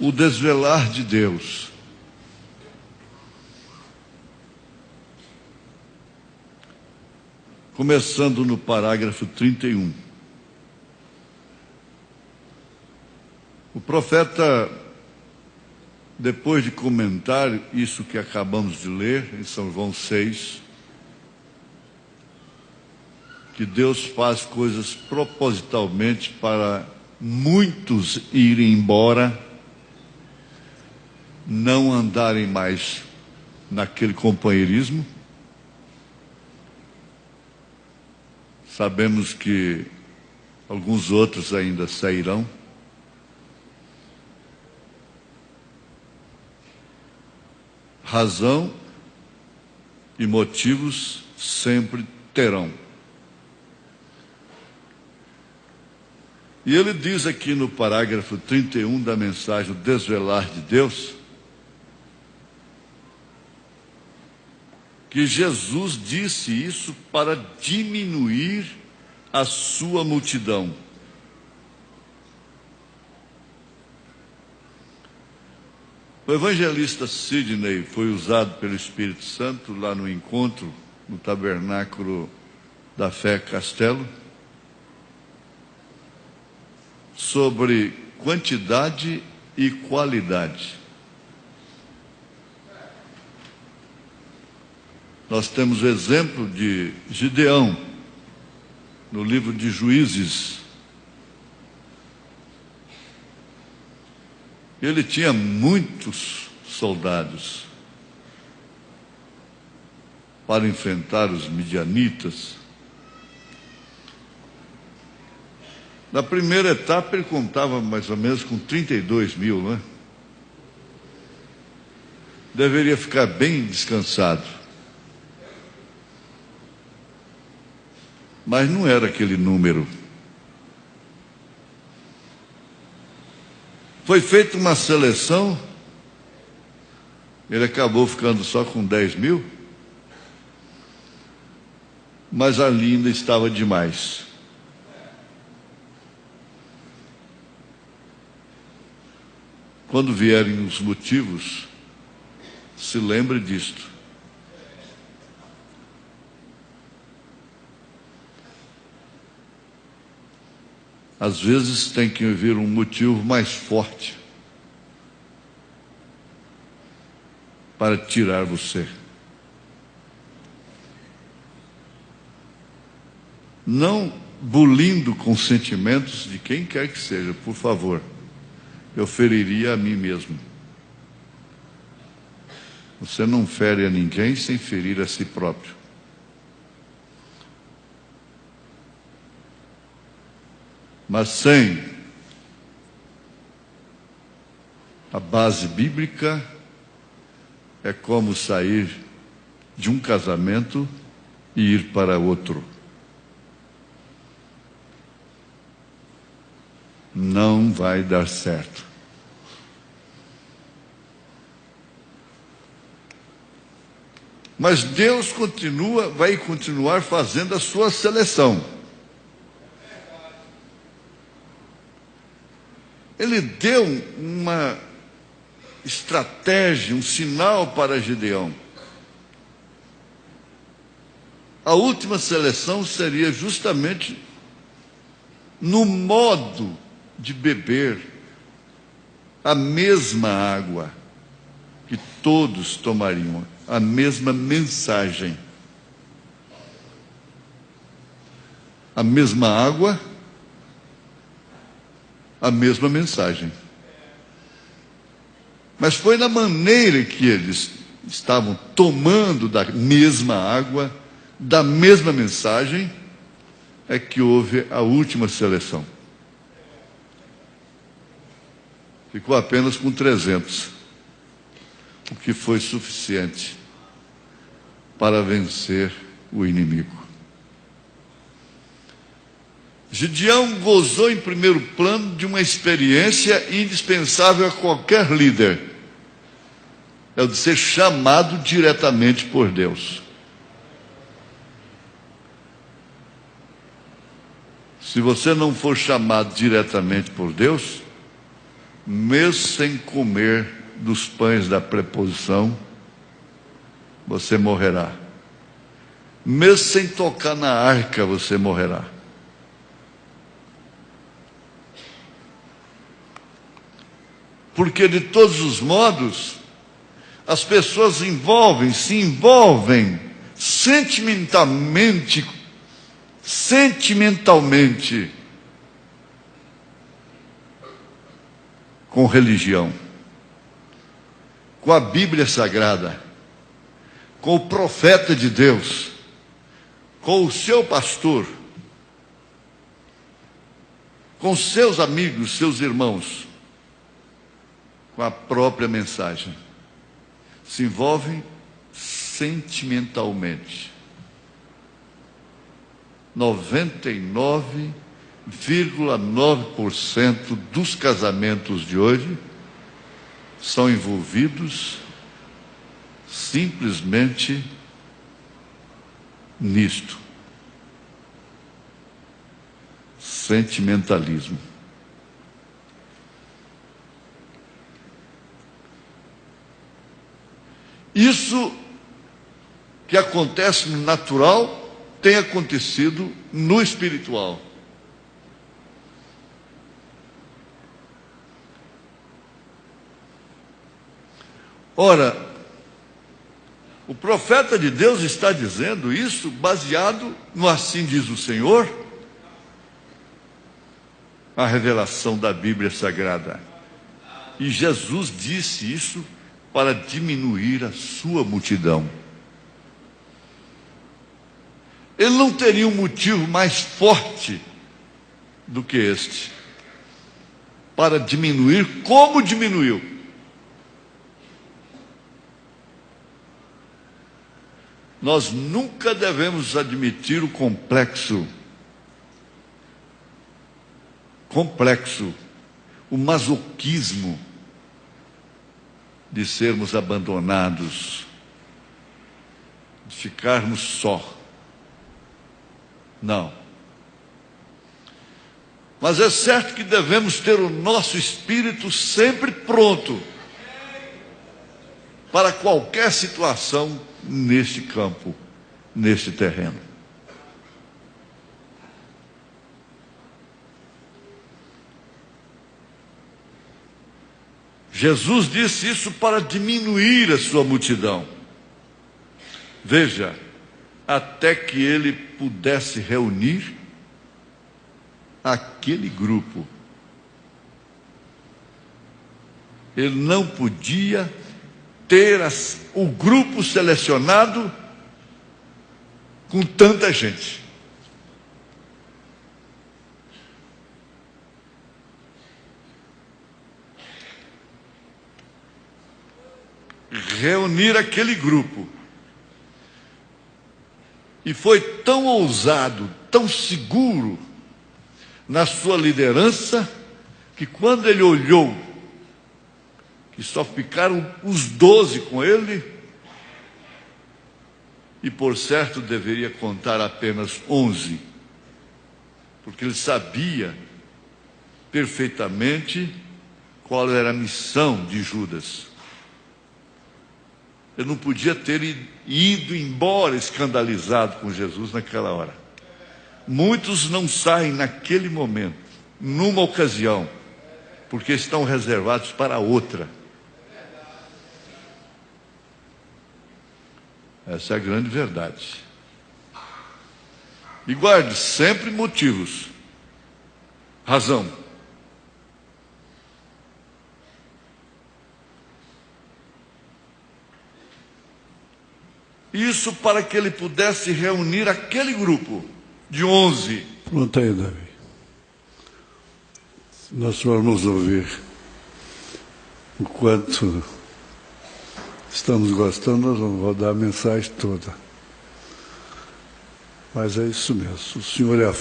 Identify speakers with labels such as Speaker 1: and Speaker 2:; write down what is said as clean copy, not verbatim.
Speaker 1: o desvelar de Deus. Começando no parágrafo 31. O profeta, depois de comentar isso que acabamos de ler em São João 6, que Deus faz coisas propositalmente para muitos irem embora, não andarem mais naquele companheirismo. Sabemos que alguns outros ainda sairão. Razão e motivos sempre terão. E ele diz aqui no parágrafo 31 da mensagem, o desvelar de Deus, que Jesus disse isso para diminuir a sua multidão. O evangelista Sidney foi usado pelo Espírito Santo lá no encontro, no Tabernáculo da Fé Castelo, sobre quantidade e qualidade. Nós temos o exemplo de Gideão, no livro de Juízes. Ele tinha muitos soldados para enfrentar os midianitas. Na primeira etapa ele contava mais ou menos com 32 mil, não é? Deveria ficar bem descansado. Mas não era aquele número. Foi feita uma seleção, ele acabou ficando só com 10 mil, mas ali ainda estava demais. Quando vierem os motivos, se lembre disto. Às vezes tem que vir um motivo mais forte para tirar você. Não bulindo com sentimentos de quem quer que seja, por favor. Eu feriria a mim mesmo. Você não fere a ninguém sem ferir a si próprio. Mas sem a base bíblica, é como sair de um casamento e ir para outro. Não vai dar certo. Mas Deus vai continuar fazendo a sua seleção. Ele deu uma estratégia, um sinal para Gideão. A última seleção seria justamente no modo de beber a mesma água que todos tomariam, a mesma mensagem. A mesma água, a mesma mensagem. Mas foi na maneira que eles estavam tomando da mesma água, da mesma mensagem, é que houve a última seleção. Ficou apenas com 300, o que foi suficiente para vencer o inimigo. Gideão gozou em primeiro plano de uma experiência indispensável a qualquer líder. É o de ser chamado diretamente por Deus. Se você não for chamado diretamente por Deus, mesmo sem comer dos pães da preposição, você morrerá. Mesmo sem tocar na arca, você morrerá. Porque de todos os modos, as pessoas se envolvem sentimentalmente com religião, com a Bíblia Sagrada, com o profeta de Deus, com o seu pastor, com seus amigos, seus irmãos, com a própria mensagem. Se envolvem sentimentalmente. 99,9% dos casamentos de hoje são envolvidos simplesmente nisto. Sentimentalismo. Isso que acontece no natural tem acontecido no espiritual. Ora, o profeta de Deus está dizendo isso baseado no assim diz o Senhor, a revelação da Bíblia Sagrada. E Jesus disse isso para diminuir a sua multidão. Ele não teria um motivo mais forte do que este para diminuir como diminuiu. Nós nunca devemos admitir o complexo, o masoquismo de sermos abandonados, de ficarmos só. Não. Mas é certo que devemos ter o nosso espírito sempre pronto para qualquer situação neste campo, neste terreno. Jesus disse isso para diminuir a sua multidão. Veja, até que ele pudesse reunir aquele grupo. Ele não podia ter o grupo selecionado com tanta gente. Reunir aquele grupo. E foi tão ousado, tão seguro na sua liderança, que quando ele olhou que só ficaram os 12 com ele, e por certo deveria contar apenas 11, porque ele sabia perfeitamente qual era a missão de Judas. Ele não podia ter ido embora escandalizado com Jesus naquela hora. Muitos não saem naquele momento, numa ocasião, porque estão reservados para outra. Essa é a grande verdade. E guarde sempre motivos, razão. Isso para que ele pudesse reunir aquele grupo de 11.
Speaker 2: Pronto aí, Davi. Nós vamos ouvir o quanto estamos gostando, nós vamos rodar a mensagem toda. Mas é isso mesmo. O Senhor é a